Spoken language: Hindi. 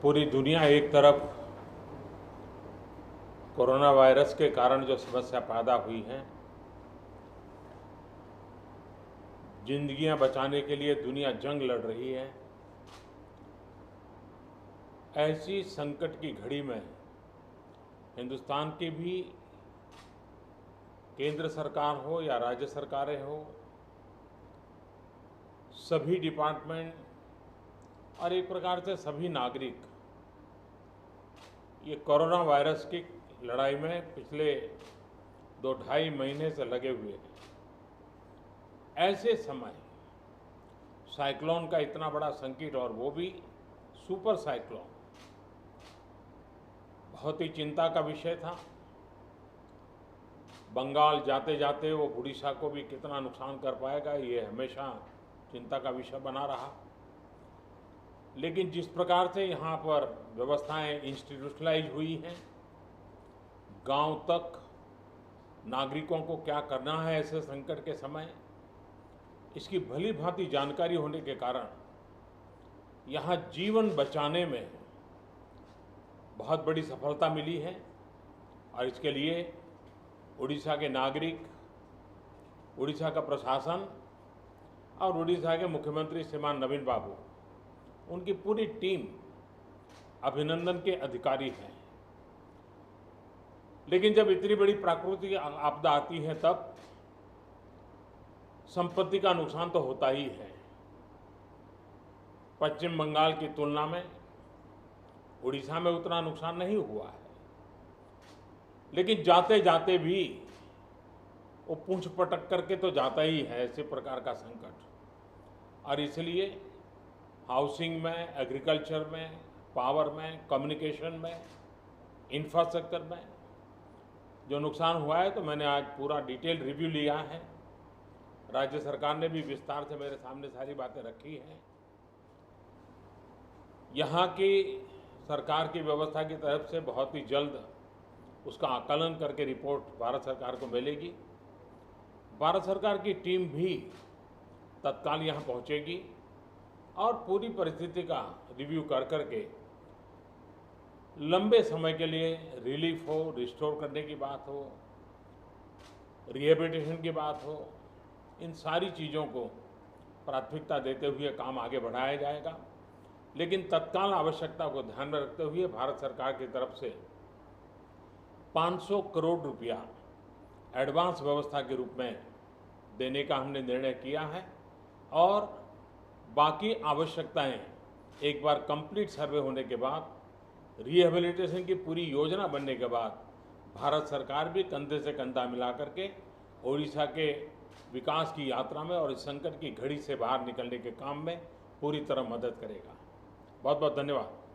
पूरी दुनिया एक तरफ कोरोना वायरस के कारण जो समस्या पैदा हुई है, जिंदगियां बचाने के लिए दुनिया जंग लड़ रही है। ऐसी संकट की घड़ी में हिंदुस्तान की भी केंद्र सरकार हो या राज्य सरकारें हो, सभी डिपार्टमेंट और एक प्रकार से सभी नागरिक ये कोरोना वायरस की लड़ाई में पिछले 2-2.5 महीने से लगे हुए हैं। ऐसे समय साइक्लोन का इतना बड़ा संकट, और वो भी सुपर साइक्लोन, बहुत ही चिंता का विषय था। बंगाल जाते जाते वो उड़ीसा को भी कितना नुकसान कर पाएगा, ये हमेशा चिंता का विषय बना रहा। लेकिन जिस प्रकार से यहाँ पर व्यवस्थाएं इंस्टीट्यूशनलाइज हुई हैं, गांव तक नागरिकों को क्या करना है ऐसे संकट के समय, इसकी भली भांति जानकारी होने के कारण यहाँ जीवन बचाने में बहुत बड़ी सफलता मिली है। और इसके लिए उड़ीसा के नागरिक, उड़ीसा का प्रशासन और उड़ीसा के मुख्यमंत्री श्रीमान नवीन बाबू, उनकी पूरी टीम अभिनंदन के अधिकारी हैं। लेकिन जब इतनी बड़ी प्राकृतिक आपदा आती है तब संपत्ति का नुकसान तो होता ही है। पश्चिम बंगाल की तुलना में उड़ीसा में उतना नुकसान नहीं हुआ है, लेकिन जाते जाते भी वो पूंछ पटक करके तो जाता ही है ऐसे प्रकार का संकट। और इसलिए हाउसिंग में, एग्रीकल्चर में, पावर में, कम्युनिकेशन में, इंफ्रास्ट्रक्चर में जो नुकसान हुआ है, तो मैंने आज पूरा डिटेल रिव्यू लिया है। राज्य सरकार ने भी विस्तार से मेरे सामने सारी बातें रखी हैं। यहाँ की सरकार की व्यवस्था की तरफ से बहुत ही जल्द उसका आकलन करके रिपोर्ट भारत सरकार को मिलेगी। भारत सरकार की टीम भी तत्काल यहाँ पहुँचेगी और पूरी परिस्थिति का रिव्यू कर करके लंबे समय के लिए रिलीफ हो, रिस्टोर करने की बात हो, रिहेबिलिटेशन की बात हो, इन सारी चीज़ों को प्राथमिकता देते हुए काम आगे बढ़ाया जाएगा। लेकिन तत्काल आवश्यकता को ध्यान में रखते हुए भारत सरकार की तरफ से 500 करोड़ रुपया एडवांस व्यवस्था के रूप में देने का हमने निर्णय किया है। और बाकी आवश्यकताएं एक बार कंप्लीट सर्वे होने के बाद, रिहेबिलिटेशन की पूरी योजना बनने के बाद, भारत सरकार भी कंधे से कंधा मिला करके ओडिशा के विकास की यात्रा में और इस संकट की घड़ी से बाहर निकलने के काम में पूरी तरह मदद करेगा। बहुत बहुत धन्यवाद।